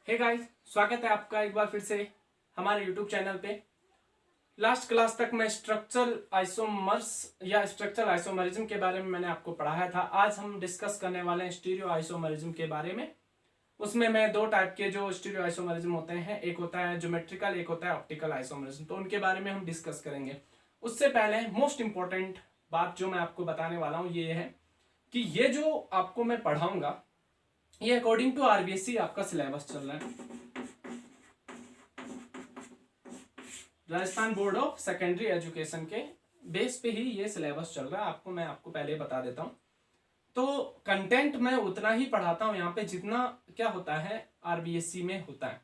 Hey guys, स्वागत है आपका एक बार फिर से हमारे यूट्यूब चैनल पे। लास्ट क्लास तक मैं स्ट्रक्चरल आइसोमर्स या स्ट्रक्चरल आइसोमरिज्म के बारे में मैंने आपको पढ़ाया था। आज हम डिस्कस करने वाले हैं स्टीरियो आइसोमरिज्म के बारे में। उसमें मैं दो टाइप के जो स्टीरियो आइसोमरिज्म होते हैं, एक होता है ज्योमेट्रिकल, एक होता है ऑप्टिकल आइसोमरिज्म, तो उनके बारे में हम डिस्कस करेंगे। उससे पहले मोस्ट इंपॉर्टेंट बात जो मैं आपको बताने वाला हूँ ये है कि ये जो आपको मैं पढ़ाऊंगा ये अकॉर्डिंग टू आरबीएसई आपका सिलेबस चल रहा है, Rajasthan board of secondary education के बेस पे ही ये सिलेबस चल रहा है। मैं आपको पहले बता देता हूँ। तो कंटेंट मैं उतना ही पढ़ाता हूँ यहाँ पे जितना क्या होता है आरबीएसई में होता है।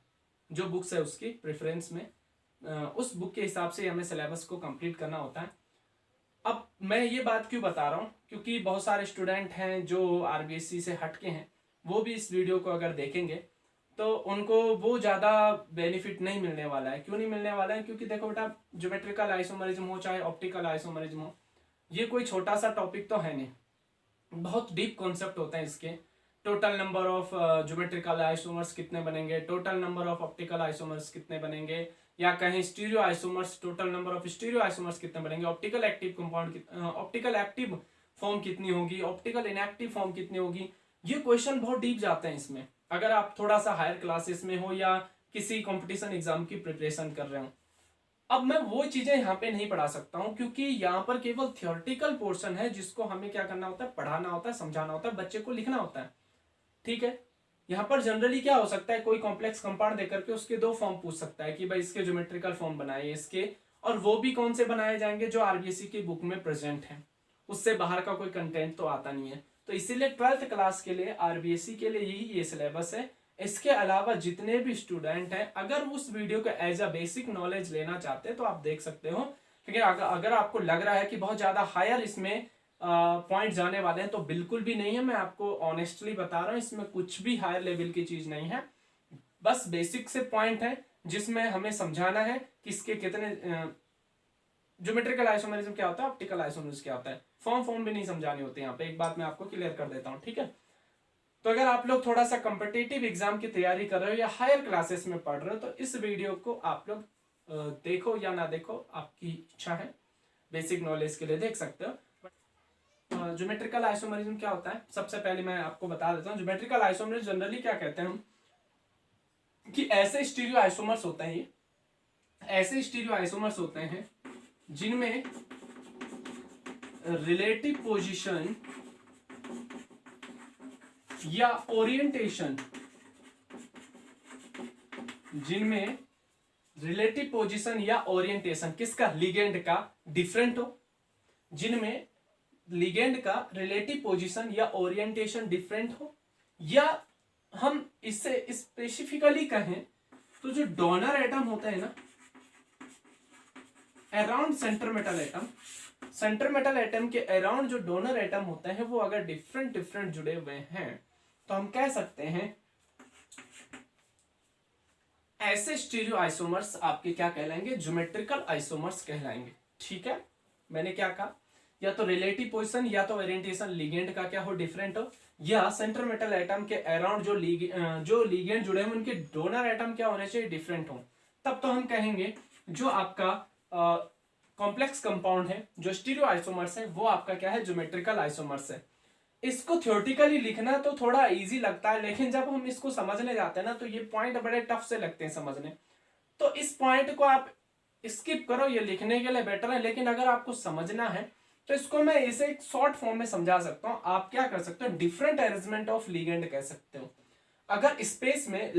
जो बुक्स है उसकी प्रेफरेंस में उस बुक के हिसाब से हमें सिलेबस को कंप्लीट करना होता है। अब मैं ये बात क्यों बता रहा हूँ, क्योंकि बहुत सारे स्टूडेंट हैं जो आरबीएसई से हटके हैं, वो भी इस वीडियो को अगर देखेंगे तो उनको वो ज़्यादा बेनिफिट नहीं मिलने वाला है। क्यों नहीं मिलने वाला है? क्योंकि देखो बेटा, ज्योमेट्रिकल आइसोमरिज्म हो चाहे ऑप्टिकल आइसोमरिज्म हो, ये कोई छोटा सा टॉपिक तो है नहीं, बहुत डीप कॉन्सेप्ट होते हैं इसके। Total number of geometrical isomers कितने बनेंगे, total number of optical isomers कितने बनेंगे, या कहीं stereo isomers, total number of stereo isomers कितने बनेंगे, optical active compound, optical active form कितनी होगी, ऑप्टिकल इनएक्टिव फॉर्म कितनी होगी। ये क्वेश्चन बहुत डीप जाते हैं इसमें, अगर आप थोड़ा सा हायर क्लासेस में हो या किसी कंपटीशन एग्जाम की प्रिपरेशन कर रहे हो। अब मैं वो चीजें यहाँ पे नहीं पढ़ा सकता हूँ, क्योंकि यहाँ पर केवल थियोरेटिकल पोर्शन है जिसको हमें क्या करना होता है, पढ़ाना होता है, समझाना होता है, बच्चे को लिखना होता है। ठीक है, यहाँ पर जनरली क्या हो सकता है, कोई कॉम्प्लेक्स कंपाउंड देकर के उसके दो फॉर्म पूछ सकता है कि भाई इसके ज्योमेट्रिकल फॉर्म बनाए इसके, और वो भी कौन से बनाए जाएंगे, जो आरबीएसई की बुक में प्रेजेंट है। उससे बाहर का कोई कंटेंट तो आता नहीं है। तो इसीलिए 12th क्लास के लिए आरबीएसई के लिए यही ये सिलेबस है। इसके अलावा जितने भी स्टूडेंट हैं, अगर उस वीडियो को एज अ बेसिक नॉलेज लेना चाहते हैं तो आप देख सकते हो। लेकिन अगर आपको लग रहा है कि बहुत ज्यादा हायर इसमें पॉइंट जाने वाले हैं, तो बिल्कुल भी नहीं है। मैं आपको ऑनेस्टली बता रहा हूँ, इसमें कुछ भी हायर लेवल की चीज नहीं है। बस बेसिक से पॉइंट है जिसमें हमें समझाना है कि इसके कितने ज्योमेट्रिकल आइसोमरिज्म क्या होता है, ऑप्टिकल आइसोमरिज्म क्या होता है। फॉर्म भी नहीं समझाने होते यहाँ पे। एक बात मैं आपको क्लियर कर देता हूँ, ठीक है। तो अगर आप लोग थोड़ा सा कॉम्पिटिटिव एग्जाम की तैयारी कर रहे हो या हायर क्लासेस में पढ़ रहे हो, तो इस वीडियो को आप लोग देखो या ना देखो, आपकी इच्छा है। बेसिक नॉलेज के लिए देख सकते हो। ज्योमेट्रिकल आइसोमरिज्म क्या होता है, सबसे पहले मैं आपको बता देता हूँ। ज्योमेट्रिकल आइसोमरिज्म जनरली क्या कहते हैं हम, कि ऐसे स्टीरियो आइसोमर्स होते हैं, ये ऐसे स्टीरियो आइसोमर्स होते हैं जिनमें रिलेटिव पोजीशन या ओरिएंटेशन, जिनमें रिलेटिव पोजीशन या ओरिएंटेशन किसका, लिगेंड का डिफरेंट हो, जिनमें लिगेंड का रिलेटिव पोजीशन या ओरिएंटेशन डिफरेंट हो, या हम इससे स्पेसिफिकली कहें तो जो डोनर एटम होते हैं ना around centre metal atom, centre metal atom के अराउंड जो डोनर एटम होते हैं वो अगर डिफरेंट जुड़े हुए हैं, तो हम कह सकते हैं ऐसे स्टीरियो आइसोमर्स आपके क्या कहलाएंगे, ज्योमेट्रिकल आइसोमर्स कहलाएंगे। ठीक है, मैंने क्या कहा, या तो रिलेटिव पोजीशन या तो ओरिएंटेशन लिगेंड का क्या हो, डिफरेंट हो, या सेंटर मेटल एटम के अराउंड जो लिगेंड जुड़े हैं उनके डोनर एटम क्या होने चाहिए, डिफरेंट हो। तब तो हम कहेंगे जो आपका कॉम्प्लेक्स कंपाउंड है, जो स्टीरियो आइसोमर्स है, वो आपका क्या है, ज्योमेट्रिकल आइसोमर्स है। इसको थ्योरेटिकली लिखना तो थोड़ा इजी लगता है, लेकिन जब हम इसको समझने जाते हैं ना, तो ये पॉइंट बड़े टफ से लगते हैं समझने। तो इस पॉइंट को आप स्किप करो, ये लिखने के लिए बेटर है। लेकिन अगर आपको समझना है तो इसको मैं इसे एक शॉर्ट फॉर्म में समझा सकता हूं। आप क्या कर सकते हो, डिफरेंट अरेंजमेंट ऑफ लिगेंड कह सकते हो। अगर स्पेस में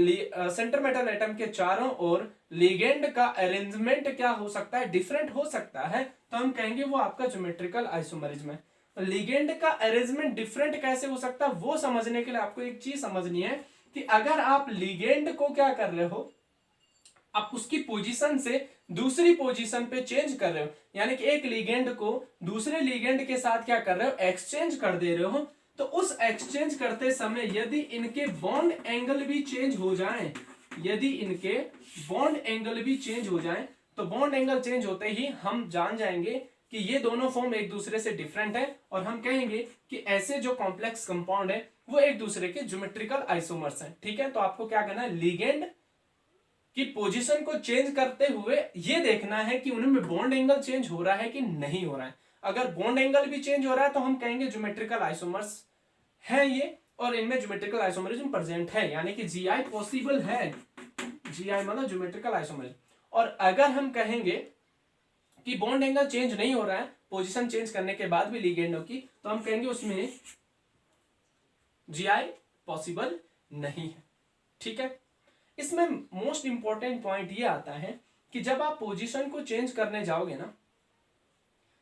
सेंटर मेटल एटम के चारों ओर लिगेंड का अरेंजमेंट क्या हो सकता है, डिफरेंट हो सकता है, तो हम कहेंगे वो आपका ज्योमेट्रिकल आइसोमरिज्म है। लिगेंड का अरेंजमेंट डिफरेंट कैसे हो सकता है, वो समझने के लिए आपको एक चीज समझनी है कि अगर आप लिगेंड को क्या कर रहे हो, आप उसकी पोजीशन से दूसरी पोजीशन पे चेंज कर रहे हो, यानी कि एक लिगेंड को दूसरे लिगेंड के साथ क्या कर रहे हो, एक्सचेंज कर दे रहे हो, तो उस एक्सचेंज करते समय यदि इनके बॉन्ड एंगल भी चेंज हो जाएं, यदि इनके बॉन्ड एंगल भी चेंज हो जाएं, तो बॉन्ड एंगल चेंज होते ही हम जान जाएंगे कि ये दोनों फॉर्म एक दूसरे से डिफरेंट है, और हम कहेंगे कि ऐसे जो कॉम्प्लेक्स कंपाउंड है वो एक दूसरे के ज्योमेट्रिकल आइसोमर्स हैं। ठीक है, तो आपको क्या करना है, लिगेंड की पोजीशन को चेंज करते हुए ये देखना है कि उनमें बॉन्ड एंगल चेंज हो रहा है कि नहीं हो रहा है। अगर बॉन्ड एंगल भी चेंज हो रहा है तो हम कहेंगे ज्योमेट्रिकल आइसोमर्स है ये, और इनमें ज्योमेट्रिकल आइसोमरिज्म प्रेजेंट है, यानी कि जीआई पॉसिबल है। जीआई मतलब ज्योमेट्रिकल आइसोमरिज्म। और अगर हम कहेंगे कि बॉन्ड एंगल चेंज नहीं हो रहा है पोजीशन चेंज करने के बाद भी लिगेंडों की, तो हम कहेंगे उसमें जीआई पॉसिबल नहीं है। ठीक है, इसमें मोस्ट इंपॉर्टेंट पॉइंट ये आता है कि जब आप पोजीशन को चेंज करने जाओगे ना,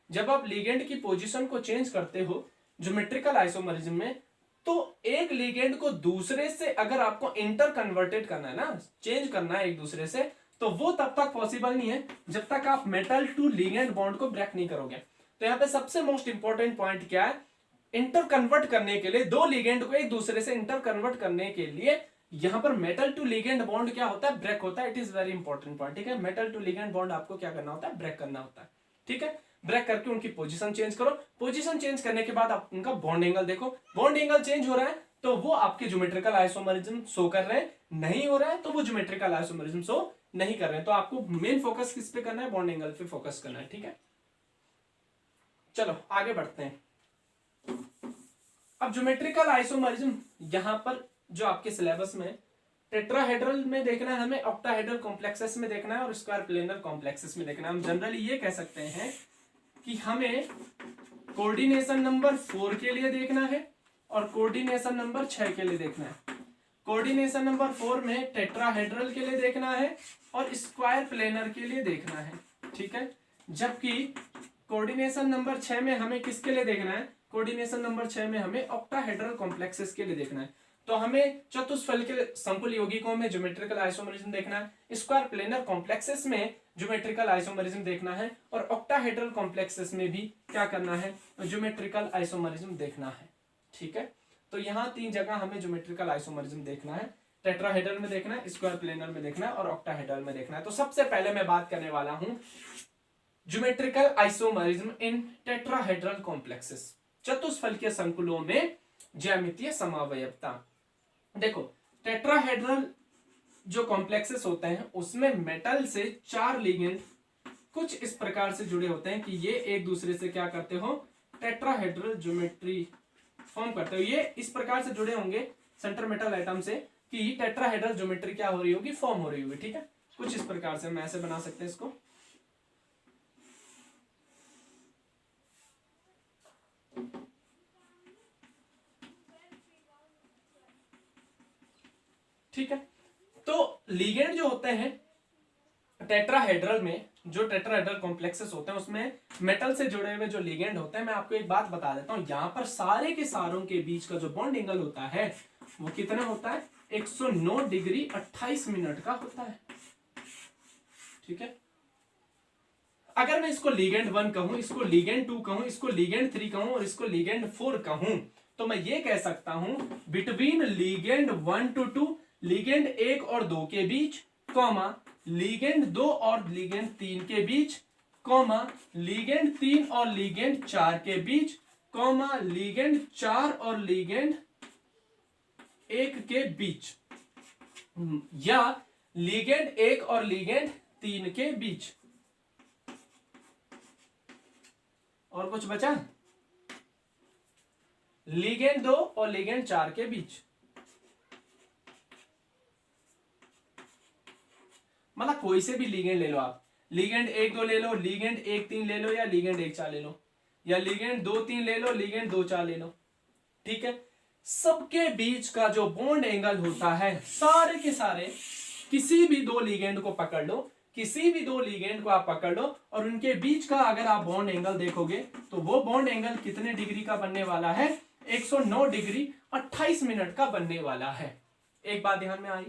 जब आप लिगेंड की पोजीशन को चेंज करते हो ज्योमेट्रिकल आइसोमरिज्म में, तो एक लिगेंड को दूसरे से अगर आपको इंटर कन्वर्टेड करना है ना, चेंज करना है एक दूसरे से, तो वो तब तक पॉसिबल नहीं है जब तक आप मेटल टू लिगेंड बॉन्ड को ब्रेक नहीं करोगे। तो यहाँ पे सबसे मोस्ट इंपॉर्टेंट पॉइंट क्या है, इंटर कन्वर्ट करने के लिए, दो लिगेंड को एक दूसरे से इंटर कन्वर्ट करने के लिए यहां पर मेटल टू लिगेंड बॉन्ड क्या होता है, ब्रेक होता है। It is very important point. ठीक है, मेटल टू लिगेंड बॉन्ड आपको क्या करना होता है, ब्रेक करना होता है। ठीक है, ब्रेक करके उनकी पोजीशन चेंज करो। पोजीशन चेंज करने के बाद आप उनका बॉन्ड एंगल देखो, बॉन्ड एंगल चेंज हो रहा है तो वो आपके ज्योमेट्रिकल आइसोमरिज्म शो कर रहे हैं, नहीं हो रहा है तो वो ज्योमेट्रिकल आइसोमरिज्म शो नहीं कर रहे हैं। तो आपको मेन फोकस किस पे करना है, बॉन्ड एंगल पे फोकस करना है। ठीक है, चलो आगे बढ़ते हैं। अब ज्योमेट्रिकल आइसोमरिज्म यहां पर जो आपके सिलेबस में टेट्राहेड्रल में देखना है हमें, ऑक्टाहेड्रल कॉम्प्लेक्सेस में देखना है और स्क्वायर प्लेनर कॉम्प्लेक्सेस में देखना है। हम जनरली ये कह सकते हैं कि हमें कोऑर्डिनेशन नंबर 4 के लिए देखना है और कोऑर्डिनेशन नंबर 6 के लिए देखना है। कोऑर्डिनेशन नंबर 4 में टेट्राहेड्रल के लिए देखना है और स्क्वायर प्लेनर के लिए देखना है। ठीक है, जबकि कोऑर्डिनेशन नंबर 6 में हमें किसके लिए देखना है, कोऑर्डिनेशन नंबर 6 में हमें ऑक्टाहेड्रल कॉम्प्लेक्सेस के लिए देखना है। तो हमें चतुष्फल के संकुल यौगिकों में ज्योमेट्रिकल आइसोमरिज्म देखना है, स्क्वायर प्लेनर कॉम्प्लेक्सेस में ज्योमेट्रिकल आइसोमरिज्म देखना है, और ऑक्टाहेड्रल कॉम्प्लेक्सेस में भी क्या करना है, ज्योमेट्रिकल आइसोमरिज्म देखना है। ठीक है, तो यहाँ 3 जगह हमें ज्योमेट्रिकल आइसोमरिज्म देखना है, टेट्राहेड्रल में देखना है, स्क्वायर प्लेनर में देखना है और ऑक्टाहेड्रल में देखना है। तो सबसे पहले मैं बात करने वाला हूं geometrical isomerism in tetrahedral complexes, चतुष्फलकीय संकुलों में ज्यामितीय समावयवता। देखो, टेट्राहेड्रल जो कॉम्प्लेक्सेस होते हैं उसमें मेटल से 4 लिगेंड कुछ इस प्रकार से जुड़े होते हैं कि ये एक दूसरे से क्या करते हो, टेट्राहेड्रल ज्योमेट्री फॉर्म करते हो। ये इस प्रकार से जुड़े होंगे सेंटर मेटल एटम से कि टेट्राहेड्रल ज्योमेट्री क्या हो रही होगी, फॉर्म हो रही होगी। ठीक है, कुछ इस प्रकार से हम ऐसे बना सकते हैं इसको। ठीक है, तो लिगेंड जो होते हैं टेट्राहेड्रल में, जो टेट्राहेड्रल कॉम्प्लेक्सेस होते हैं उसमें मेटल से जुड़े हुए जो लिगेंड होते हैं, मैं आपको एक बात बता देता हूं, यहां पर सारे के सारों के बीच का जो बॉन्ड एंगल होता है वो कितना होता है, 109 डिग्री 28 मिनट का होता है। ठीक है, अगर मैं इसको लिगेंड 1 कहूं, इसको लिगेंड 2 कहूं, इसको लिगेंड 3 कहूं और इसको लिगेंड 4 कहूं, तो मैं ये कह सकता हूं बिटवीन लिगेंड 1 to 2, लिगेंड 1 और 2 के बीच, कॉमा लिगेंड 2 और लिगेंड 3 के बीच, कॉमा लिगेंड 3 और लिगेंड 4 के बीच, कॉमा लिगेंड 4 और लिगेंड 1 के बीच, या लिगेंड 1 और लिगेंड 3 के बीच। और कुछ बचा, लिगेंड 2 और लिगेंड 4 के बीच, मतलब कोई से भी लिगेंड ले लो आप, लिगेंड 1 2 ले लो, लिगेंड 1 3 ले लो, या लिगेंड 1 4 ले लो, या लिगेंड 2 3 ले लो, लिगेंड 2 4 ले लो। ठीक है, सबके बीच का जो बॉन्ड एंगल होता है, सारे के सारे किसी भी 2 लिगेंड को पकड़ लो, किसी भी 2 लिगेंड को आप पकड़ लो और उनके बीच का अगर आप बॉन्ड एंगल देखोगे तो वो बॉन्ड एंगल कितने डिग्री का बनने वाला है, 109 डिग्री 28 मिनट का बनने वाला है। एक बात ध्यान में आई।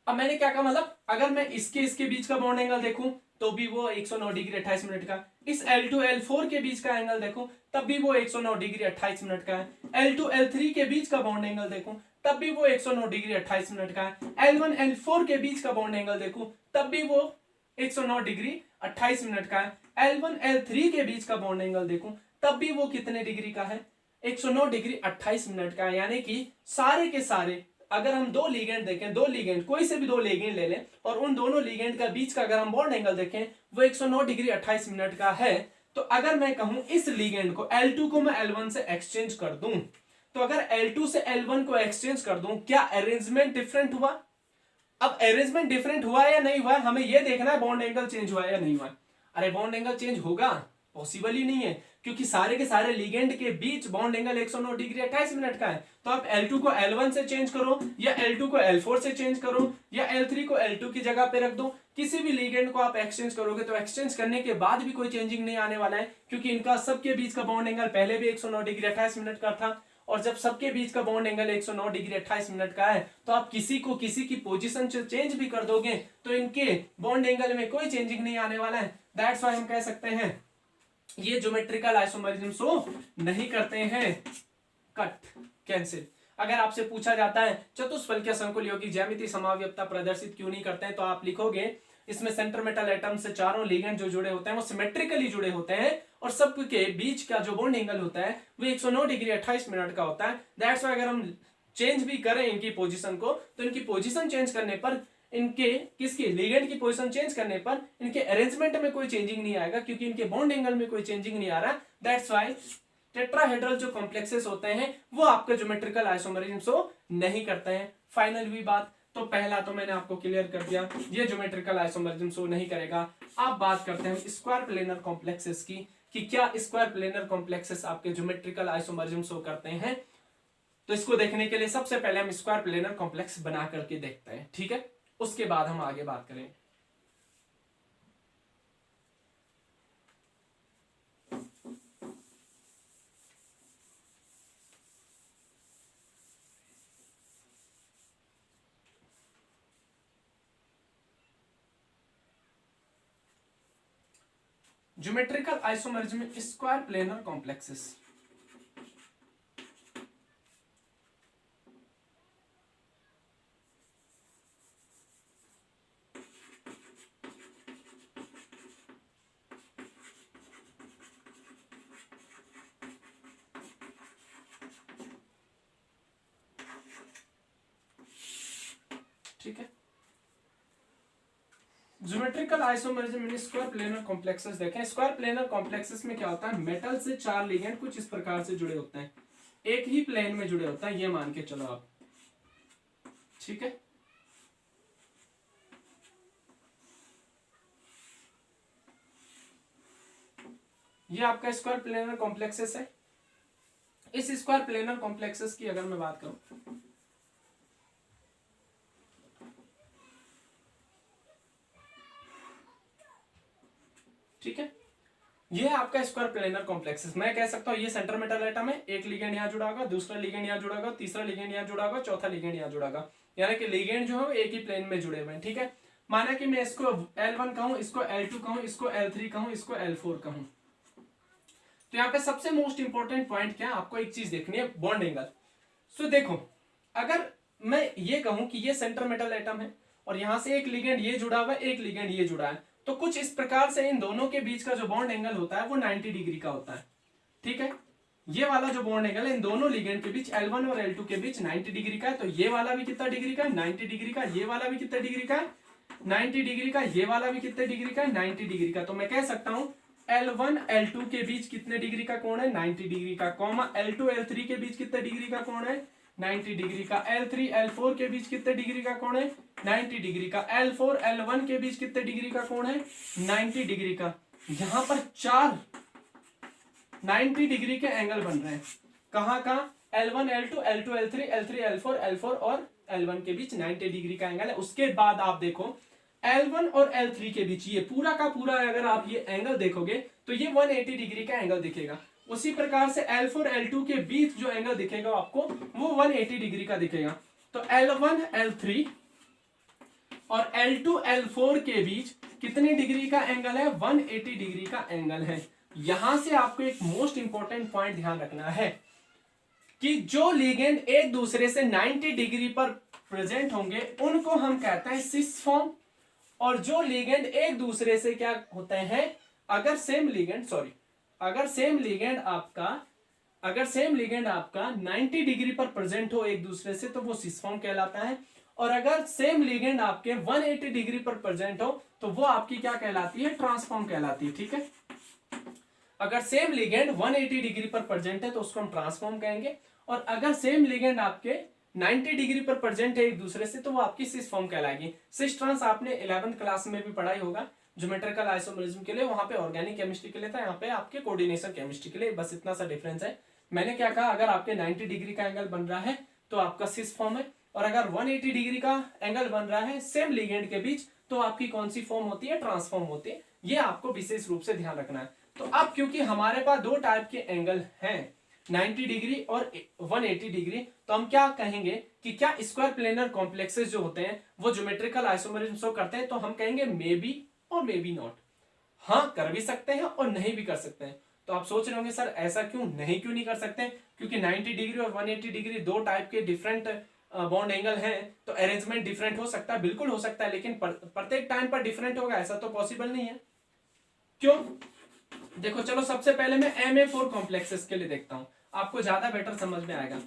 अब मैंने क्या कहा, मतलब अगर मैं इसके बीच का बॉन्ड एंगल देखूं तो भी वो 109 डिग्री 28 मिनट का, इस L2 L4 के बीच का एंगल देखूं तब भी वो 109 डिग्री 28 मिनट का है, L2 L3 के बीच का बॉन्ड एंगल देखूं तब भी वो 109 डिग्री 28 मिनट का है, L1 L4 के बीच का बॉन्ड एंगल देखूं तब भी वो 109 डिग्री 28 मिनट का है, L1 L3 के बीच का बॉन्ड एंगल देखूं तब भी वो कितने डिग्री का है, 109 डिग्री 28 मिनट का है। यानी कि सारे के सारे, अगर हम दो लिगेंड देखें, दो लिगेंड, कोई से भी दो लिगेंड ले लें और उन दोनों लिगेंड का बीच का अगर हम बॉन्ड एंगल देखें वो 109 डिग्री 28 मिनट का है। तो अगर मैं कहूं इस लिगेंड को L2 को मैं L1 से एक्सचेंज कर दूं, तो अगर L2 से L1 को एक्सचेंज कर दूं, क्या अरेंजमेंट डिफरेंट हुआ? अब अरेंजमेंट डिफरेंट हुआ या नहीं हुआ, हमें यह देखना है बॉन्ड एंगल चेंज हुआ या नहीं हुआ। अरे बॉन्ड एंगल चेंज होगा? पॉसिबल ही नहीं है, क्योंकि सारे के सारे लिगेंड के बीच बॉन्ड एंगल 109 डिग्री 28 मिनट का है। तो आप L2 को L1 से चेंज करो, या L2 को L4 से चेंज करो, या L3 को L2 की जगह पे रख दो। किसी भी लिगेंड को आप एक्सचेंज करोगे तो एक्सचेंज करने के बाद भी कोई चेंजिंग नहीं आने वाला है, क्योंकि इनका सबके बीच का बॉन्ड एंगल पहले भी 109 डिग्री 28 मिनट का था। और जब सबके बीच का बॉन्ड एंगल 109 डिग्री 28 मिनट का है, तो आप किसी को किसी की पोजीशन चेंज भी कर दोगे तो इनके बॉन्ड एंगल में कोई चेंजिंग नहीं आने वाला है। दैट्स व्हाई हम कह सकते हैं ये ज्योमेट्रिकल आइसोमरिज्म शो नहीं करते हैं। Cut, cancel. अगर आपसे पूछा जाता है चतुष्फलकीय संकुलियों की ज्यामितीय समावयवता प्रदर्शित क्यों नहीं करते हैं, तो आप लिखोगे इसमें सेंटर मेटल एटम से चारों लिगेंड जो जुड़े होते हैं वो सिमेट्रिकली जुड़े होते हैं और सबके बीच का जो बॉन्ड एंगल होता है वो 109 डिग्री 28 मिनट का होता है। दैट्स व्हाई अगर हम चेंज भी करें इनकी पोजीशन को, तो इनकी पोजीशन चेंज करने पर, इनके किसकी लिगेंड की पोजीशन चेंज करने पर इनके अरेंजमेंट में कोई चेंजिंग नहीं आएगा, क्योंकि इनके बॉन्ड एंगल में कोई चेंजिंग नहीं आ रहा। दैट्स व्हाई टेट्राहेड्रल जो कॉम्प्लेक्सेस होते हैं वो आपके ज्योमेट्रिकल आइसोमरिज्म शो नहीं करते हैं। फाइनल हुई बात। तो पहला तो मैंने आपको क्लियर कर दिया, ये ज्योमेट्रिकल आइसोमरिज्म शो नहीं करेगा। अब बात करते हैं स्क्वायर प्लेनर कॉम्प्लेक्सेस की, कि क्या स्क्वायर प्लेनर कॉम्प्लेक्सेस आपके ज्योमेट्रिकल आइसोमरिज्म शो करते हैं। तो इसको देखने के लिए सबसे पहले हम स्क्वायर प्लेनर कॉम्प्लेक्स बना करके देखते हैं, ठीक है। उसके बाद हम आगे बात करें। ज्योमेट्रिकल आइसोमरिज्म में स्क्वायर प्लेनर कॉम्प्लेक्सेस। ठीक है, geometrical isomerism in square planar complexes देखें। स्क्वायर प्लेनर कॉम्प्लेक्सेस में क्या होता है, मेटल से चार लिगेंड कुछ इस प्रकार से जुड़े होते हैं, एक ही प्लेन में जुड़े होते हैं, ये मान के चलो आप, ठीक है। ये आपका स्क्वायर प्लेनर कॉम्प्लेक्सेस है। इस स्क्वायर प्लेनर कॉम्प्लेक्सेस की अगर मैं बात करूं, ठीक है, ये है आपका स्क्वायर प्लेनर कॉम्प्लेक्सेस। मैं कह सकता हूं ये सेंटर मेटल एटम है, एक लिगेंड यहां जुड़ा होगा, दूसरा लिगेंड यहां जुड़ा होगा, तीसरा लिगेंड यहां जुड़ा होगा, चौथा लिगेंड यहां जुड़ा होगा, यानी कि लिगेंड जो है एक ही प्लेन में जुड़े हुए हैं, ठीक है। माना कि मैं इसको L1 कहूं, इसको L2 कहूं, इसको L3 कहूं, इसको L4 कहूं। तो यहाँ पे सबसे मोस्ट इंपॉर्टेंट पॉइंट क्या है, आपको एक चीज देखनी है, बॉन्ड एंगल। सो देखो, अगर मैं ये कहूं कि ये सेंटर मेटल एटम है और यहां से एक लिगेंड ये जुड़ा हुआ है, एक लिगेंड ये जुड़ा है, तो कुछ इस प्रकार से इन दोनों के बीच का जो बॉन्ड एंगल होता है वो 90 डिग्री का होता है, ठीक है। ये वाला जो बॉन्ड एंगल है इन दोनों लिगेंड के बीच L1 और L2 के बीच 90 डिग्री का है। तो ये वाला भी कितना डिग्री का है, 90 डिग्री का। ये वाला भी कितना डिग्री का है, 90 डिग्री का। ये वाला भी कितने डिग्री का है, 90 डिग्री का। तो मैं कह सकता हूं L1 L2 के बीच कितने डिग्री का कोण है, 90 डिग्री का, कॉमा L2 L3 के बीच कितने डिग्री का कोण है, 90 डिग्री का। L3 L4 के बीच कितने डिग्री का कोण है, 90 डिग्री का। L4 L1 के बीच कितने डिग्री का कोण है, 90 डिग्री का। यहां पर चार 90 डिग्री के एंगल बन रहे हैं। कहां कहां, L1 L2 L2 L3 L3 L4 L4 और L1 के बीच 90 डिग्री का एंगल है। उसके बाद आप देखो L1 और L3 के बीच ये पूरा का पूरा अगर आप ये एंगल देखोगे तो ये 180 डिग्री का एंगल दिखेगा। उसी प्रकार से L4 L2 के बीच जो एंगल दिखेगा आपको वो 180 डिग्री का दिखेगा। तो L1 L3 और L2 L4 के बीच कितने डिग्री का एंगल है, 180 डिग्री का एंगल है। यहां से आपको एक मोस्ट इंपॉर्टेंट पॉइंट ध्यान रखना है कि जो लिगेंड एक दूसरे से 90 डिग्री पर प्रेजेंट होंगे उनको हम कहते हैं सिस फॉर्म, और जो लिगेंड एक दूसरे से क्या होते हैं, अगर सेम लिगेंड आपका अगर सेम लिगेंड आपका 90 डिग्री पर प्रेजेंट हो एक दूसरे से तो वो सिस फॉर्म कहलाता है, और अगर सेम लिगेंड आपके 180 डिग्री पर प्रेजेंट हो तो वो आपकी क्या कहलाती है, ट्रांसफॉर्म कहलाती है। ठीक है, अगर सेम लिगेंड 180 डिग्री पर प्रेजेंट है तो उसको हम ट्रांसफॉर्म कहेंगे, और अगर सेम लिगेंड आपके 90 डिग्री पर प्रेजेंट है एक दूसरे से तो वो आपकी सिस फॉर्म कहलाएगी। सिस ट्रांस आपने 11th क्लास में भी पढ़ाई होगा, ज्योमेट्रिकल आइसोमरिज्म के लिए, वहां पे ऑर्गेनिक केमिस्ट्री के लिए था, यहाँ पे आपके कोऑर्डिनेशन केमिस्ट्री के लिए, बस इतना सा डिफरेंस है। मैंने क्या कहा, अगर आपके 90 डिग्री का एंगल बन रहा है तो आपका सिस फॉर्म है, और अगर 180 डिग्री का एंगल बन रहा है सेम लिगेंड के बीच तो आपकी कौन सी फॉर्म होती है, ट्रांसफॉर्म होती है। ये आपको विशेष रूप से ध्यान रखना है। तो अब क्योंकि हमारे पास दो टाइप के एंगल हैं, 90 डिग्री और 180 डिग्री, तो हम क्या कहेंगे कि क्या स्क्वायर प्लेनर कॉम्प्लेक्सेस जो होते हैं वो ज्योमेट्रिकल आइसोमरिज्म शो करते हैं, तो हम कहेंगे मे बी और मे बी नॉट। हाँ, कर भी सकते हैं और नहीं भी कर सकते हैं। तो आप सोच रहे होंगे सर ऐसा क्यों नहीं कर सकते, क्योंकि 90 डिग्री और 180 डिग्री दो टाइप के डिफरेंट बॉन्ड एंगल हैं, तो अरेंजमेंट डिफरेंट हो सकता है, बिल्कुल हो सकता है, लेकिन प्रत्येक टाइम पर डिफरेंट होगा ऐसा तो पॉसिबल नहीं है। क्यों? देखो चलो सबसे पहले मैं Ma4 कॉम्प्लेक्सेस के लिए देखता हूं, आपको ज्यादा बेटर समझ में आएगा।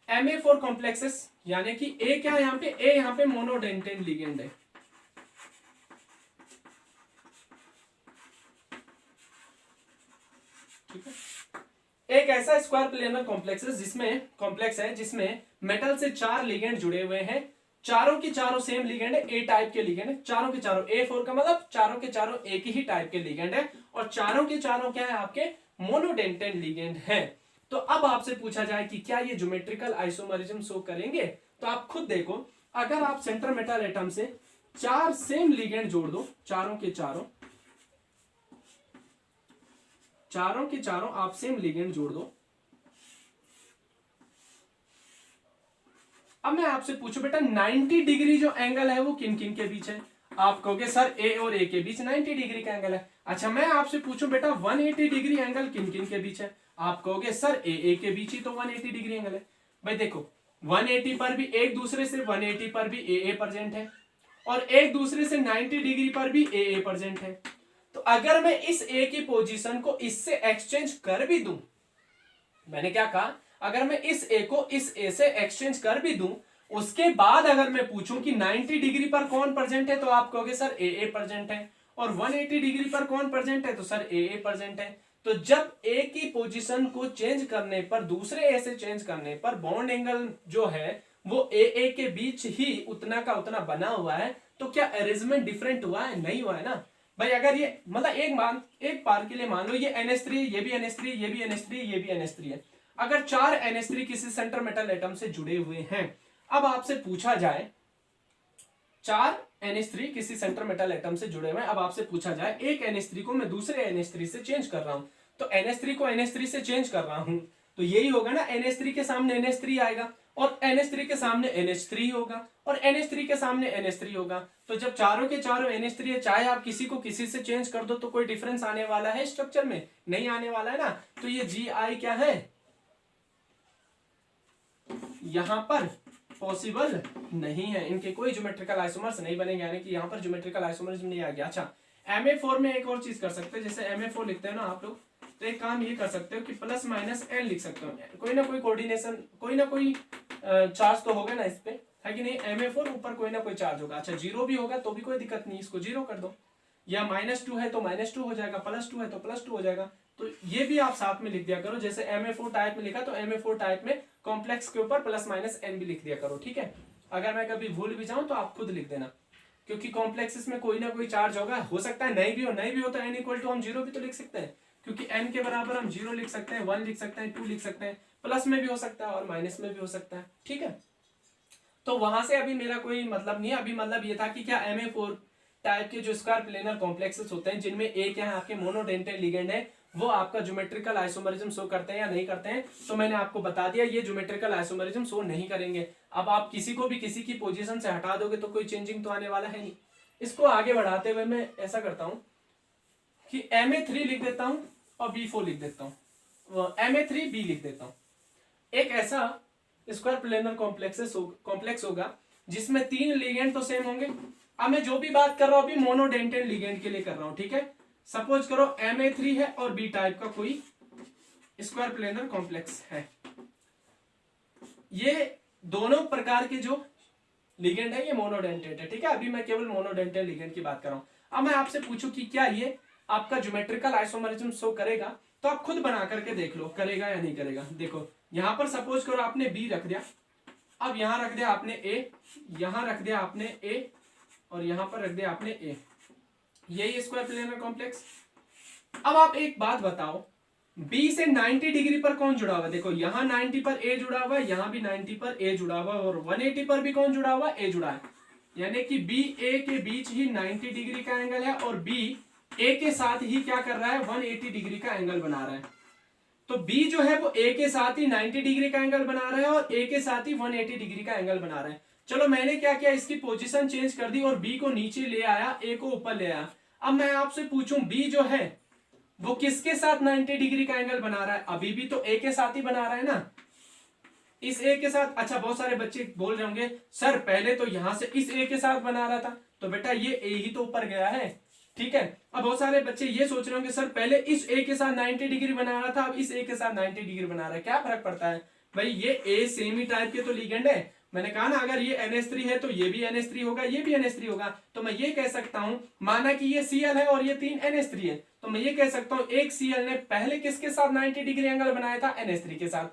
Ma4 कॉम्प्लेक्सेस यानी कि ए क्या है यहाँ पे, ए यहाँ पे मोनोडेंटेन लिगेंड है। ठीक है, एक ऐसा स्क्वायर प्लेनर कॉम्प्लेक्स है जिसमें मेटल से 4 लिगेंड जुड़े हुए हैं, चारों की चारों सेम लिगेंड है, ए टाइप के लिगेंड है, चारों के चारों, A4 का मतलब चारों के चारों एक ही टाइप के लिगेंड है, और चारों के चारों क्या है आपके, मोनोडेंटेन लिगेंड है। तो अब आपसे पूछा जाए कि क्या ये ज्योमेट्रिकल आइसोमरिज्म शो करेंगे, तो आप खुद देखो, अगर आप सेंटर मेटल एटम से 4 सेम लिगेंड जोड़ दो, चारों के चारों आप सेम लिगेंड जोड़ दो। अब मैं आपसे पूछूं बेटा 90 डिग्री जो एंगल है वो किन किन के बीच है, आप कहोगे सर ए और ए के बीच 90 डिग्री का एंगल है। अच्छा, मैं आपसे पूछूं बेटा 180 डिग्री एंगल किन किन के बीच है, आप कहोगे सर ए के बीच ही तो 180 डिग्री एंगल है। भाई देखो 180 पर भी एक दूसरे से 180 पर भी ए प्रेजेंट है, और एक दूसरे से 90 डिग्री पर भी ए प्रेजेंट है। तो अगर मैं इस ए की पोजीशन को इससे एक्सचेंज कर भी दूं, मैंने क्या कहा, अगर मैं इस ए को इस ए से एक्सचेंज कर भी दूं, उसके बाद अगर मैं पूछूं कि 90 डिग्री पर कौन प्रेजेंट है, तो आप कहोगे सर ए प्रेजेंट है, और 180 डिग्री पर कौन प्रेजेंट है, तो सर ए प्रेजेंट है। तो जब ए की पोजीशन को चेंज करने पर, दूसरे ए से चेंज करने पर बॉन्ड एंगल जो है वो ए के बीच ही उतना का उतना बना हुआ है, तो क्या अरेंजमेंट डिफरेंट हुआ है? नहीं हुआ है ना भाई। अगर ये मतलब एक बार के लिए मान लो ये NH3 है, ये भी NH3, ये भी NH3, ये भी NH3 है। अगर 4 NH3 किसी सेंटर मेटल एटम से जुड़े हुए हैं, अब आपसे पूछा जाए 4 NH3 किसी सेंटर मेटल एटम से जुड़े हुए हैं, अब आपसे पूछा जाए एक NH3 को मैं दूसरे NH3 से चेंज कर रहा हूं, तो NH3 को NH3 से चेंज कर रहा हूं, तो यही होगा ना, NH3 के सामने NH3 आएगा, और NH3 के सामने NH3 होगा, और NH3 के सामने NH3 होगा। तो जब चारों के चारों NH3 है, चाहे आप किसी को किसी से चेंज कर दो तो कोई डिफरेंस आने वाला है स्ट्रक्चर में? नहीं आने वाला है ना। तो ये Gi क्या है, यहां पर पॉसिबल नहीं है, इनके कोई ज्योमेट्रिकल आइसोमर्स नहीं बनेंगे, यानी कि यहां पर ज्योमेट्रिकल आइसोमर्स नहीं आ गया। अच्छा, Ma4 में एक और चीज कर सकते हैं, जैसे Ma4 लिखते हैं ना आप लोग, तो एक काम ये कर सकते हो कि प्लस माइनस n लिख सकते हो, कोई ना कोई कोऑर्डिनेशन, कोई ना कोई चार्ज तो होगा ना इस पे, है कि नहीं। Ma4 ऊपर कोई ना कोई चार्ज होगा। अच्छा, 0 भी होगा तो भी कोई दिक्कत नहीं, इसको 0 कर दो, या -2 है तो -2 हो जाएगा, +2 है तो +2 हो जाएगा। तो ये भी आप साथ में लिख दिया करो, जैसे Ma4 टाइप में लिखा तो Ma4 टाइप में कॉम्प्लेक्स के ऊपर प्लस माइनस n भी लिख दिया करो, ठीक है। अगर मैं कभी भूल भी जाऊं तो आप खुद लिख देना, क्योंकि कॉम्प्लेक्सेस में कोई ना कोई चार्ज होगा, हो सकता है नहीं भी हो तो n इक्वल टू हम 0 भी तो लिख सकते हैं, क्योंकि n के बराबर हम 0 लिख सकते हैं, 1 लिख सकते हैं, 2 लिख सकते हैं, प्लस में भी हो सकता है और माइनस में भी हो सकता है, ठीक है। तो वहां से अभी मेरा कोई मतलब नहीं है, अभी मतलब ये था कि क्या Ma4 टाइप के जो स्क्वायर प्लेनर कॉम्प्लेक्सेस होते हैं जिनमें एक क्या है आपके मोनोडेंटेन लिगेंड है, वो आपका ज्योमेट्रिकल आइसोमरिज्म शो करते हैं या नहीं करते हैं। तो मैंने आपको बता दिया ये ज्योमेट्रिकल आइसोमरिज्म शो नहीं करेंगे। अब आप किसी को भी किसी की पोजीशन से हटा दोगे तो कोई चेंजिंग तो आने वाला है नहीं। इसको आगे बढ़ाते हुए मैं ऐसा करता हूं कि Ma3 लिख देता हूं और B4 लिख देता हूं, Ma3B लिख देता हूं। एक ऐसा स्क्वायर प्लेनर कॉम्प्लेक्स होगा जिसमें 3 लिगेंड तो सेम होंगे। अब मैं जो भी बात कर रहा हूं अभी मोनोडेंटेन लिगेंड के लिए कर रहा हूं, ठीक है। सपोज करो Ma3 है और B टाइप का कोई स्क्वायर प्लेनर कॉम्प्लेक्स है। ये दोनों प्रकार के जो लिगेंड है ये मोनोडेंटेट है, ठीक है। अभी मैं केवल मोनोडेंटेट लिगेंड की बात कर रहा हूं। अब मैं आपसे पूछूं कि क्या ये आपका ज्योमेट्रिकल आइसोमरिज्म शो करेगा, तो आप खुद बना करके देख लो करेगा या नहीं करेगा। देखो यहां पर सपोज करो आपने बी रख दिया, अब यहां रख दिया आपने ए, यहां रख दिया आपने ए, और यहां पर रख दिया आपने ए, यही स्क्वायर प्लेनर कॉम्प्लेक्स। अब आप एक बात बताओ, बी से 90 डिग्री पर कौन जुड़ा हुआ है? देखो यहाँ 90 पर ए जुड़ा हुआ है, यहाँ भी 90 पर ए जुड़ा हुआ है, और 180 पर भी कौन जुड़ा हुआ है? ए जुड़ा है। यानी कि बी ए के बीच ही 90 डिग्री का एंगल है, और बी ए के साथ ही क्या कर रहा है? 180 डिग्री का एंगल बना रहा है। तो बी जो है वो ए के साथ ही 90 डिग्री का एंगल बना रहा है, और ए के साथ ही 180 डिग्री का एंगल बना रहा है। चलो मैंने क्या किया, इसकी पोजीशन चेंज कर दी और बी को नीचे ले आया, ए को ऊपर ले आया। अब मैं आपसे पूछूं बी जो है वो किसके साथ 90 डिग्री का एंगल बना रहा है? अभी भी तो ए के साथ ही बना रहा है ना, इस ए के साथ। अच्छा बहुत सारे बच्चे बोल रहे होंगे सर पहले तो यहां से इस ए के साथ बना रहा था, तो बेटा ये ए ही तो ऊपर गया है, ठीक है। अब बहुत सारे बच्चे ये सोच रहे होंगे सर पहले इस ए के साथ 90 डिग्री बना रहा था, अब इस ए के साथ 90 डिग्री बना रहा है, क्या फर्क पड़ता है? भाई ये ए सेम ही टाइप के तो लिगेंड है। मैंने कहा ना अगर ये NH3 है तो ये भी NH3 होगा, ये भी NH3 होगा। तो मैं ये कह सकता हूं, माना कि ये Cl है और ये 3 NH3 है, तो मैं ये कह सकता हूं एक Cl ने पहले किसके साथ 90 डिग्री एंगल बनाया था? NH3 के साथ।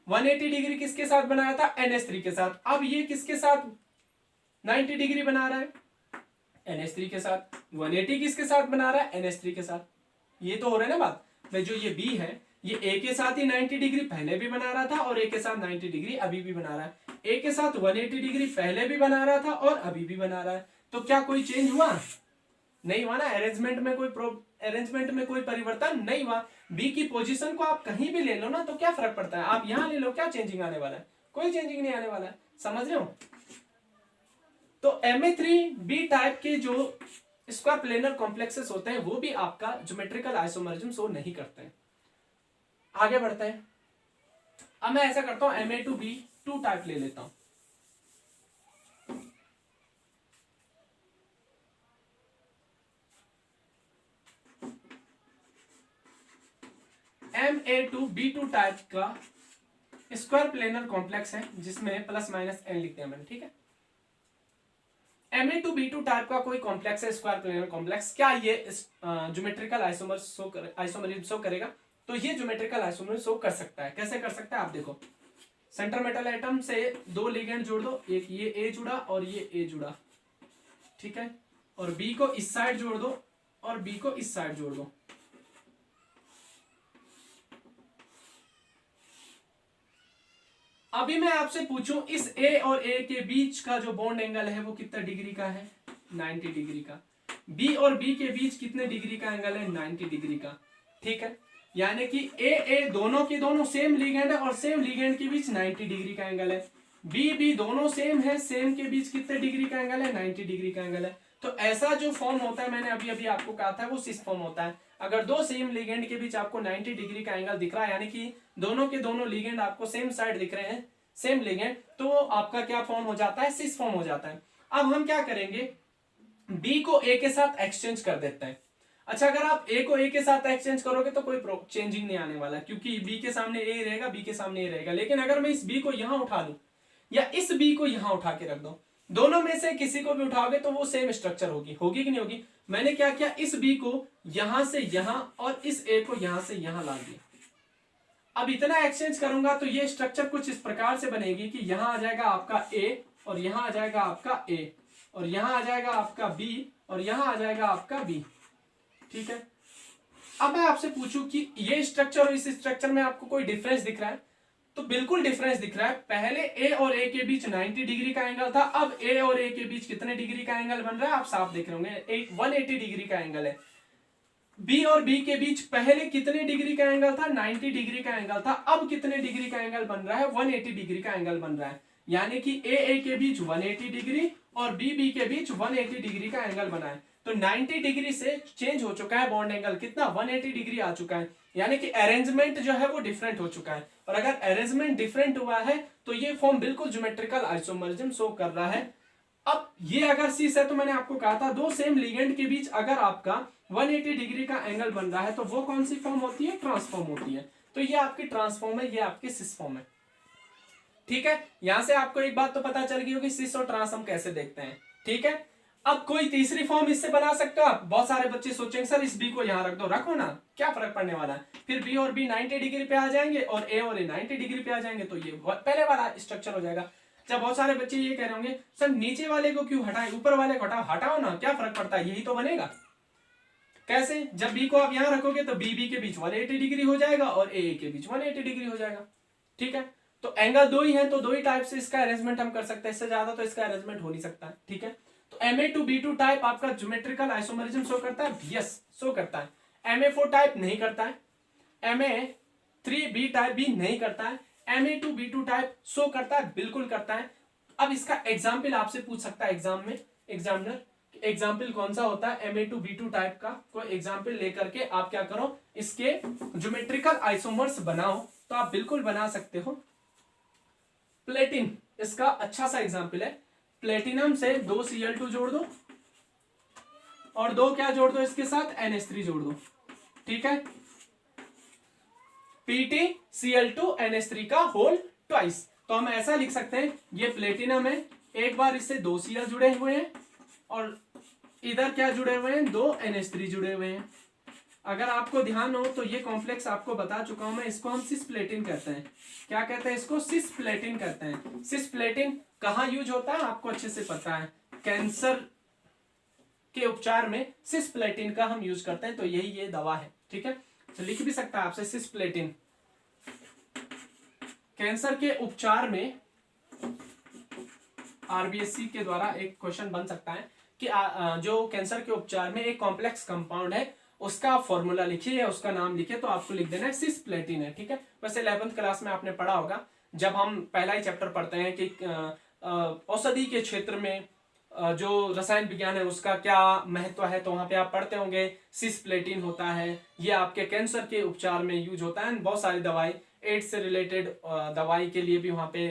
180 डिग्री किसके साथ बनाया था? NH3 के साथ। अब ये किसके साथ 90 डिग्री बना रहा है? NH3 के साथ। 180 किसके साथ बना रहा है? NH3 के साथ। ये तो हो रहा है ना बात। भाई जो ये B है ये A के साथ ही 90 डिग्री पहले भी बना रहा था और A के साथ 90 डिग्री अभी भी बना रहा है। A के साथ 180 डिग्री पहले भी बना रहा था और अभी भी बना रहा है। तो क्या कोई चेंज हुआ? नहीं हुआ ना। अरेंजमेंट में कोई परिवर्तन नहीं हुआ। बी की पोजीशन को आप कहीं भी ले लो ना तो क्या फर्क पड़ता है? आप यहां ले लो, क्या चेंजिंग आने वाला है? कोई चेंजिंग नहीं आने वाला है। समझ रहे हो? तो Ma3B टाइप के जो स्क्वायर प्लेनर कॉम्प्लेक्सेस होते हैं वो भी आपका ज्योमेट्रिकल आइसोमरिज्म शो नहीं करते हैं। आगे बढ़ते हैं। अब मैं ऐसा करता हूं Ma2B2 टाइप ले लेता हूं। Ma2B2 टाइप का स्क्वायर प्लेनर कॉम्प्लेक्स है जिसमें प्लस माइनस n लिखते हैं मैंने, ठीक है। Ma2B2 टाइप का कोई कॉम्प्लेक्स है स्क्वायर प्लेनर कॉम्प्लेक्स। क्या ये ज्योमेट्रिकल आइसोमरिज्म शो करेगा? तो ये ज्योमेट्रिकल आइसोमरिज्म शो कर सकता है। कैसे कर सकता है? आप देखो, सेंटर मेटल एटम से दो लिगेंड जोड़ दो, एक ये A जुड़ा और ये A जुड़ा, ठीक है, और B को इस साइड जोड़ दो और B को इस साइड जोड़ दो। अभी मैं आपसे पूछूं इस A और A के बीच का जो बॉन्ड एंगल है वो कितना डिग्री का है? 90 डिग्री का। B और B के बीच कितने डिग्री का एंगल है? 90 डिग्री का, ठीक है। यानी कि A दोनों के दोनों सेम लिगेंड है और सेम लिगेंड के बीच 90 डिग्री का एंगल है। B दोनों सेम है, सेम के बीच कितने डिग्री का एंगल है? 90 डिग्री का एंगल है। तो ऐसा जो फॉर्म होता है, मैंने अभी अभी आपको कहा था, वो सिस फॉर्म होता है। अगर दो सेम लिगेंड के बीच आपको 90 डिग्री का एंगल दिख रहा है, यानी कि दोनों के दोनों लिगेंड आपको सेम साइड दिख रहे हैं, सेम लिगेंड, तो आपका क्या फॉर्म हो जाता है? सिस फॉर्म हो जाता है। अब हम क्या करेंगे, B को A के साथ एक्सचेंज कर देते हैं। अच्छा, अगर आप A को A के साथ एक्सचेंज करोगे तो कोई चेंजिंग नहीं आने वाला, क्योंकि B के सामने A रहेगा, B के सामने A रहेगा। लेकिन अगर मैं इस B को यहां उठा लूं या इस B को यहां उठा के रख दूं, दोनों में से किसी को भी उठाओगे तो वो सेम स्ट्रक्चर होगी कि नहीं होगी? मैंने क्या किया, इस B को यहां से यहां और इस A को यहां से यहां ला दिया। अब इतना एक्सचेंज करूंगा तो ये स्ट्रक्चर कुछ इस प्रकार से बनेगी कि यहां आ जाएगा आपका A और यहां आ जाएगा आपका A और यहां आ जाएगा आपका B और यहां आ जाएगा आपका B, ठीक है। अब मैं आपसे पूछूं कि ये स्ट्रक्चर और इस स्ट्रक्चर में आपको कोई डिफरेंस दिख रहा है? तो बिल्कुल डिफरेंस दिख रहा है। पहले A और A के बीच 90 डिग्री का एंगल था, अब A और A के बीच कितने डिग्री का एंगल बन रहा है? आप साफ देख रहे होंगे, 180 डिग्री का एंगल है। B और B के बीच पहले कितने डिग्री का एंगल था? 90 डिग्री का एंगल था। अब कितने डिग्री का एंगल बन रहा है? 180 डिग्री का एंगल बन रहा है। यानी कि A के बीच 180 डिग्री और B के बीच 180 डिग्री का एंगल बना है। तो 90 डिग्री से चेंज हो चुका है बॉन्ड एंगल, कितना? 180 डिग्री आ चुका है। यानी कि अरेंजमेंट जो है वो डिफरेंट हो चुका है। और अगर अरेंजमेंट डिफरेंट हुआ है तो ये फॉर्म बिल्कुल ज्योमेट्रिकल आइसोमरिज्म शो कर रहा है। अब ये अगर सिस है तो मैंने आपको कहा था दो सेम लिगेंड के बीच अगर आपका 180 डिग्री का एंगल बन रहा है तो वो कौन सी फॉर्म होती है? ट्रांसफॉर्म होती है। तो ये आपकी ट्रांसफॉर्म है, ये आपकी सिस फॉर्म है। ठीक है, यहां से आपको एक बात तो पता चल गई होगी सिस और ट्रांस हम कैसे देखते हैं। ठीक है, अब कोई तीसरी फॉर्म इससे बना सकते हो आप। बहुत सारे बच्चे सोचेंगे सर इस बी को यहां रख दो, रखो ना, क्या फर्क पड़ने वाला है। फिर बी और बी 90 डिग्री पे आ जाएंगे और ए 90 डिग्री पे आ जाएंगे, तो ये पहले वाला स्ट्रक्चर हो जाएगा। जब बहुत सारे बच्चे ये कह रहे होंगे सर नीचे वाले को क्यों हटाए, ऊपर वाले को हटाओ, हटाओ ना, क्या फर्क पड़ता है, यही तो बनेगा। कैसे, जब बी को आप यहां रखोगे तो बी के बीच 180 डिग्री हो जाएगा और ए के बीच 180 डिग्री हो जाएगा। ठीक है, तो एंगल दो ही है, तो दो ही टाइप से इसका अरेंजमेंट हम कर सकते हैं, इससे ज्यादा तो इसका अरेंजमेंट हो नहीं सकता है। ठीक है, तो Ma2B2 टाइप आपका ज्योमेट्रिकल आइसोमरिज्म शो करता है, यस शो करता है। Ma4 टाइप नहीं करता है, Ma3B टाइप भी नहीं करता है, Ma2B2 टाइप शो करता है, बिल्कुल करता है। अब इसका एग्जाम्पल आपसे पूछ सकता है एग्जाम में एग्जामिनर, एग्जाम्पल कौन सा होता है Ma2B2 टाइप का, कोई एग्जाम्पल लेकर के आप क्या करो, इसके ज्योमेट्रिकल आइसोमर्स बनाओ, तो आप बिल्कुल बना सकते हो। प्लेटिन इसका अच्छा सा एग्जाम्पल है। प्लेटिनम से 2 Cl2 जोड़ दो और 2 क्या जोड़ दो इसके साथ, NH3 जोड़ दो। ठीक है, PtCl2 NH3 का होल ट्वाइस। तो हम ऐसा लिख सकते हैं, ये प्लेटिनम है, एक बार इससे 2 Cl जुड़े हुए हैं और इधर क्या जुड़े हुए हैं, 2 NH3 जुड़े हुए हैं। अगर आपको ध्यान हो तो ये कॉम्प्लेक्स आपको बता चुका हूं मैं, इसको हम सिस्प्लेटिन कहते हैं। क्या कहते हैं इसको, सिस्प्लेटिन कहते हैं। सिस्प्लेटिन कहाँ यूज होता है आपको अच्छे से पता है, कैंसर के उपचार में सिस्प्लेटिन का हम यूज करते हैं, तो यही ये दवा है। ठीक है, तो लिख भी सकता है आपसे सिस्प्लेटिन। कैंसर के उपचार में आरबीएससी के द्वारा एक क्वेश्चन बन सकता है कि जो कैंसर के उपचार में एक कॉम्प्लेक्स कंपाउंड है उसका फॉर्मूला लिखिए या उसका नाम लिखिए, तो आपको लिख देना है सिस्प्लेटिन है। ठीक है, वैसे 11th क्लास में आपने पढ़ा होगा, जब हम पहला ही चैप्टर पढ़ते हैं कि औषधि के क्षेत्र में जो रसायन विज्ञान है उसका क्या महत्व है, तो वहां पे आप पढ़ते होंगे सिस्प्लेटिन होता है, ये आपके कैंसर के उपचार में यूज होता है। बहुत सारी दवाई, एड्स से रिलेटेड दवाई के लिए भी वहां पे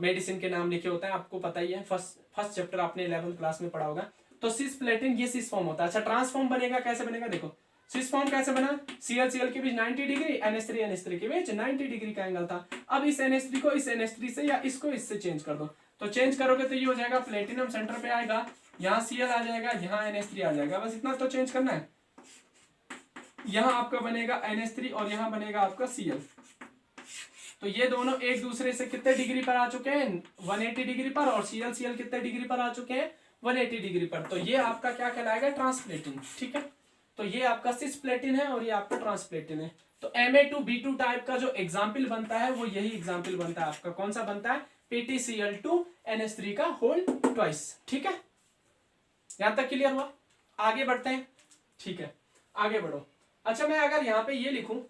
मेडिसिन के नाम लिखे होते हैं, आपको पता ही है, फर्स्ट चैप्टर आपने 11th क्लास में पढ़ा होगा। तो सिस्प्लेटिन ये सिस फॉर्म होता है। अच्छा, ट्रांसफॉर्म बनेगा, कैसे बनेगा देखो, सिस फॉर्म कैसे बना, Cl के बीच 90 डिग्री, NH3 के बीच 90 डिग्री का एंगल था। अब इस NH3 को इस NH3 से या इसको इससे चेंज कर दो, तो चेंज करोगे तो ये हो जाएगा, प्लेटिनम सेंटर पे आएगा, यहाँ Cl आ जाएगा, यहाँ NH3 आ जाएगा, बस इतना तो चेंज करना है। यहाँ आपका बनेगा NH3 और यहाँ बनेगा आपका Cl। तो ये दोनों एक दूसरे से कितने डिग्री पर आ चुके हैं, 180 डिग्री पर, और Cl कितने डिग्री पर आ चुके हैं, 180 डिग्री पर। तो ये आपका क्या कहलाएगा, ट्रांसप्लेटिन। ठीक है, तो ये आपका सिस्प्लेटिन है और ये आपका ट्रांसप्लेटिन है। तो Ma2B2 टाइप का जो एग्जाम्पल बनता है वो यही एग्जाम्पल बनता है आपका, कौन सा बनता है, PtCl2 NH3 का होल ट्वाइस। ठीक है, यहां तक क्लियर हुआ, आगे बढ़ते हैं। ठीक है, आगे बढ़ो। अच्छा, मैं अगर यहां पे ये लिखूं,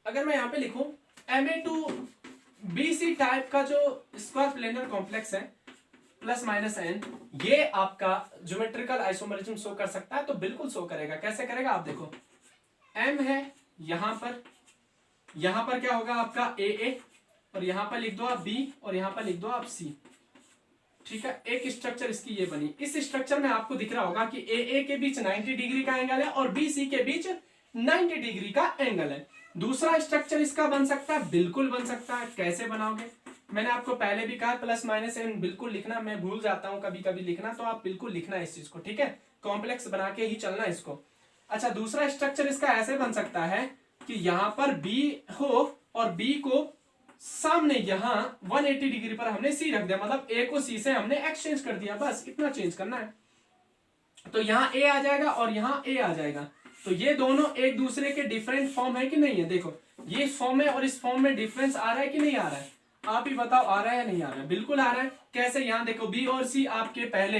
अगर मैं यहां पे लिखूं Ma2BC टाइप का जो स्क्वायर प्लेनर कॉम्प्लेक्स है प्लस माइनस n, ये आपका ज्योमेट्रिकल आइसोमरिज्म शो कर सकता है, तो बिल्कुल शो करेगा। कैसे करेगा आप देखो, m है यहां पर क्या होगा आपका AA, और यहां पर लिख दो आप B और यहां पर लिख दो आप C। ठीक है, एक स्ट्रक्चर इसकी ये बनी। इस स्ट्रक्चर में आपको दिख रहा होगा कि AA के बीच 90 डिग्री का एंगल है और BC के बीच 90 डिग्री का एंगल है। दूसरा स्ट्रक्चर इसका बन सकता है, बिल्कुल बन सकता है। कैसे बनाओगे, मैंने आपको पहले भी कहा प्लस माइनस n बिल्कुल लिखना, मैं भूल जाता हूं कभी कभी लिखना, तो आप बिल्कुल लिखना इस चीज को। ठीक है, कॉम्प्लेक्स बना के ही चलना इसको। अच्छा, दूसरा स्ट्रक्चर इसका ऐसे बन सकता है कि यहां पर B हो और B को सामने यहां 180 डिग्री पर हमने C रख दिया, मतलब A को C से हमने एक्सचेंज कर दिया, बस इतना चेंज करना है। तो यहां A आ जाएगा और यहां A आ जाएगा, तो ये दोनों एक दूसरे के डिफरेंट फॉर्म है कि नहीं है। देखो, ये फॉर्म है और इस फॉर्म में डिफरेंस आ रहा है कि नहीं आ रहा है, आप ही बताओ, आ रहा है या नहीं आ रहा है, बिल्कुल आ रहा है। कैसे, यहाँ देखो B और C आपके पहले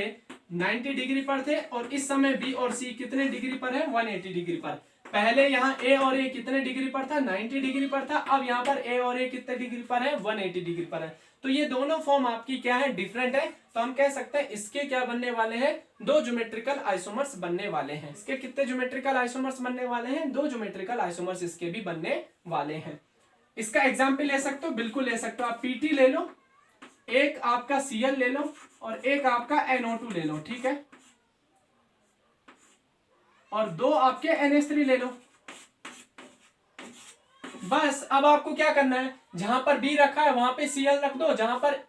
90 डिग्री पर थे और इस समय B और C कितने डिग्री पर है, 180 डिग्री पर। पहले यहाँ A और A कितने डिग्री पर था, 90 डिग्री पर था, अब यहाँ पर A और A कितने डिग्री पर है, 180 डिग्री पर है। तो ये दोनों फॉर्म आपकी क्या है, डिफरेंट है, तो हम कह सकते हैं इसके क्या बनने वाले हैं, दो ज्योमेट्रिकल आइसोमर्स बनने वाले हैं। इसके कितने ज्योमेट्रिकल आइसोमर्स बनने वाले हैं, दो ज्योमेट्रिकल आइसोमर्स इसके भी बनने वाले हैं। इसका एग्जाम्पल ले सकते हो, बिल्कुल ले सकते हो। आप पीटी ले लो, एक आपका Cl ले लो और एक आपका NO2 ले लो, ठीक है, और दो आपके NH3 ले लो। बस अब आपको क्या करना है, जहां पर B रखा है वहां पे Cl रख दो, जहां पर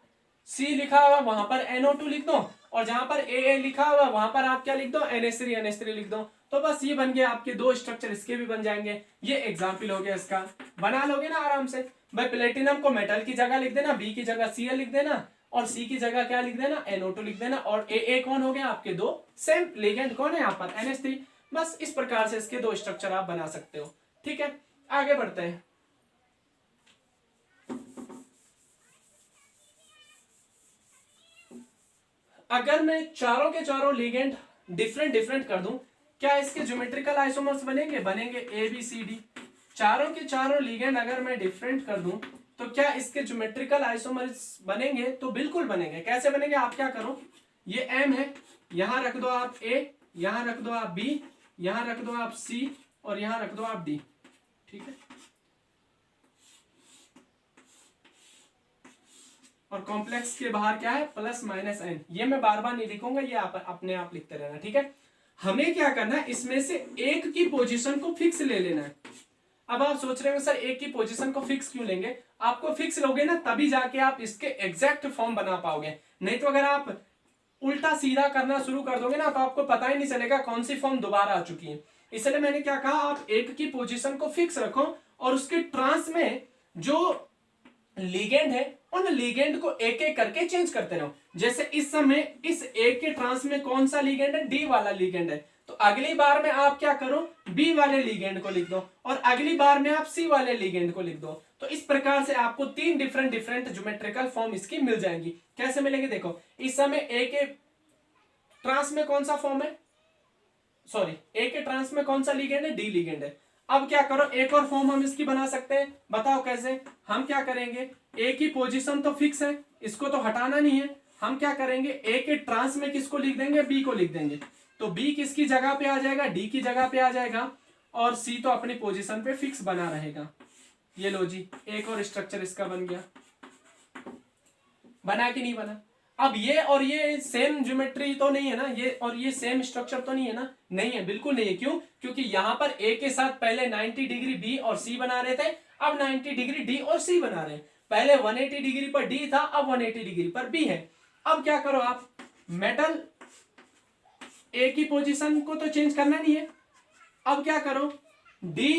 C लिखा हुआ वहां पर NO2 लिख दो, और जहां पर AA लिखा हुआ वहां पर आप क्या लिख दो, NH3 लिख दो। तो बस ये बन गया आपके दो स्ट्रक्चर, इसके भी बन जाएंगे। ये एग्जाम्पल हो गया इसका, बना लोगे ना आराम से। भाई प्लेटिनम को मेटल की जगह लिख देना, B की जगह Cl लिख देना, और C की जगह क्या लिख देना, NO2 लिख देना, और AA कौन हो गया आपके दो सेम लिगेंड कौन है यहाँ पर, NH3। बस इस प्रकार से इसके दो स्ट्रक्चर आप बना सकते हो, ठीक है। आगे बढ़ते हैं। अगर मैं चारों के चारों लिगेंड डिफरेंट डिफरेंट कर दूं, क्या इसके ज्योमेट्रिकल आइसोमर्स बनेंगे, बनेंगे। ABCD चारों के चारों लिगेंड अगर मैं डिफरेंट कर दूं तो क्या इसके ज्योमेट्रिकल आइसोमर्स बनेंगे, तो बिल्कुल बनेंगे। कैसे बनेंगे, आप क्या करो, ये M है, यहां रख दो आप A, यहां रख दो आप B, यहां रख दो आप C, और यहां रख दो आप D, ठीक है। और कॉम्प्लेक्स के बाहर क्या है, +-n। ये मैं बार बार नहीं लिखूंगा, ये आप अपने आप लिखते रहना, ठीक है। हमें क्या करना है, इसमें से एक की पोजीशन को फिक्स ले लेना है। अब आप सोच रहे हो सर एक की पोजीशन को फिक्स क्यों लेंगे, आपको फिक्स लोगे ना तभी जाके आप इसके एग्जैक्ट फॉर्म बना पाओगे। नहीं तो अगर आप उल्टा सीधा करना शुरू कर दोगे ना तो आपको पता ही नहीं चलेगा कौन सी फॉर्म दोबारा आ चुकी है। इसलिए मैंने क्या कहा, आप एक की पोजीशन को फिक्स रखो और उसके ट्रांस में जो लिगेंड है उन लिगेंड को एक एक करके चेंज करते रहो। जैसे इस समय इस एक के ट्रांस में कौन सा लिगेंड है, डी वाला लिगेंड है, तो अगली बार में आप क्या करो, बी वाले लिगेंड को लिख दो, और अगली बार में आप सी वाले लिगेंड को लिख दो। तो इस प्रकार से आपको तीन डिफरेंट डिफरेंट ज्योमेट्रिकल फॉर्म इसकी मिल जाएंगी। कैसे मिलेंगे, देखो इस समय ए के ट्रांस में कौन सा फॉर्म है, सॉरी ए के ट्रांस में कौन सा लिगेंड है, डी लिगेंड है। अब क्या करो, एक और फॉर्म हम इसकी बना सकते हैं, बताओ कैसे। हम क्या करेंगे, ए की पोजीशन तो फिक्स है, इसको तो हटाना नहीं है। हम क्या करेंगे, ए के ट्रांस में किसको लिख देंगे, बी को लिख देंगे। तो बी किसकी जगह पे आ जाएगा, डी की जगह पे आ जाएगा, और सी तो अपनी पोजीशन पे फिक्स बना रहेगा। ये लो जी, एक और स्ट्रक्चर इसका बन गया। बना कि नहीं बना। अब ये और ये सेम ज्योमेट्री तो नहीं है ना, ये और ये सेम स्ट्रक्चर तो नहीं है ना, नहीं है, बिल्कुल नहीं है। क्यों, क्योंकि यहां पर ए के साथ पहले 90 डिग्री बी और सी बना रहे थे, अब 90 डिग्री डी और सी बना रहे हैं। पहले 180 डिग्री पर डी था, अब 180 डिग्री पर बी है। अब क्या करो, आप मेटल ए की पोजीशन को तो चेंज करना नहीं है। अब क्या करो, डी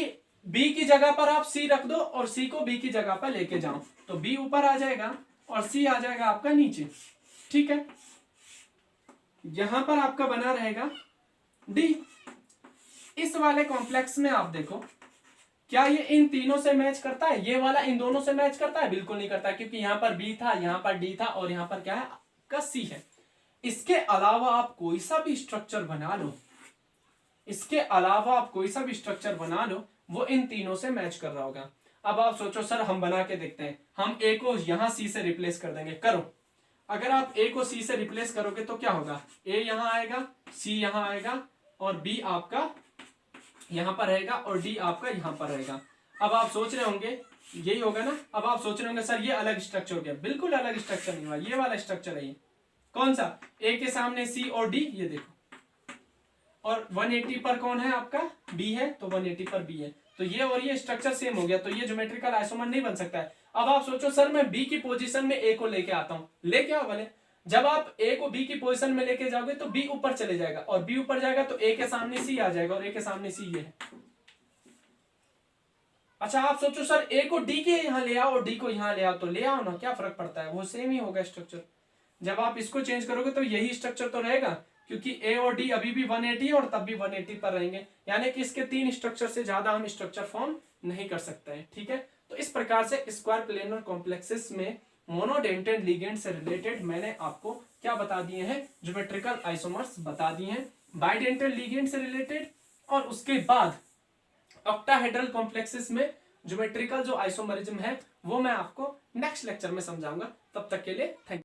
बी की जगह पर आप सी रख दो और सी को बी की जगह पर लेके जाओ, तो बी ऊपर आ जाएगा और सी आ जाएगा आपका नीचे, ठीक है। यहां पर आपका बना रहेगा डी। इस वाले कॉम्प्लेक्स में आप देखो, क्या ये इन तीनों से मैच करता है, ये वाला इन दोनों से मैच करता है, बिल्कुल नहीं करता, क्योंकि यहां पर बी था, यहां पर डी था, और यहां पर क्या है आपका सी है। इसके अलावा आप कोई सा भी स्ट्रक्चर बना लो, इसके अलावा आप कोई सा भी स्ट्रक्चर बना लो, वो इन तीनों से मैच कर रहा होगा। अब आप सोचो सर हम बना के देखते हैं, हम ए को यहां सी से रिप्लेस कर देंगे। करो, अगर आप ए को सी से रिप्लेस करोगे तो क्या होगा, ए यहां आएगा, सी यहां आएगा, और बी आपका यहां पर रहेगा, और डी आपका यहां पर रहेगा। अब आप सोच रहे होंगे यही होगा ना, अब आप सोच रहे होंगे सर ये अलग स्ट्रक्चर हो गया। बिल्कुल अलग स्ट्रक्चर नहीं हुआ, ये वाला स्ट्रक्चर है। ये कौन सा, ए के सामने सी और डी, ये देखो, और 180 पर कौन है आपका, बी है, तो 180 पर बी है, तो ये और ये स्ट्रक्चर सेम हो गया, तो ये ज्योमेट्रिकल आइसोमर नहीं बन सकता है। अब आप सोचो सर मैं बी की पोजीशन में ए को लेके आता हूं, लेके आओ भले। जब आप ए को बी की पोजीशन में लेके जाओगे तो बी ऊपर चले जाएगा, और बी ऊपर जाएगा तो ए के सामने सी आ जाएगा, और ए के सामने सी ये है। अच्छा आप सोचो सर ए को डी के यहां ले आओ और डी को यहां ले आओ, तो ले आओ ना, क्या फर्क पड़ता है, वो सेम ही होगा स्ट्रक्चर। जब आप इसको चेंज करोगे तो यही स्ट्रक्चर तो रहेगा, क्योंकि ए और डी अभी भी 180 और तब भी 180 पर रहेंगे, यानी कि इसके तीन स्ट्रक्चर से ज्यादा हम स्ट्रक्चर फॉर्म नहीं कर सकते हैं, ठीक है। तो इस प्रकार से स्क्वायर प्लेनर कॉम्प्लेक्सेस में मोनोडेंटेड लिगेंड से रिलेटेड मैंने आपको क्या बता दिए हैं, ज्योमेट्रिकल आइसोमर्स बता दिए हैं, बाइडेंटल लिगेंड से रिलेटेड, और उसके बाद ऑक्टाहेड्रल कॉम्प्लेक्सेस में ज्योमेट्रिकल जो आइसोमरिज्म है वो मैं आपको नेक्स्ट लेक्चर में समझाऊंगा। तब तक के लिए थैंक यू।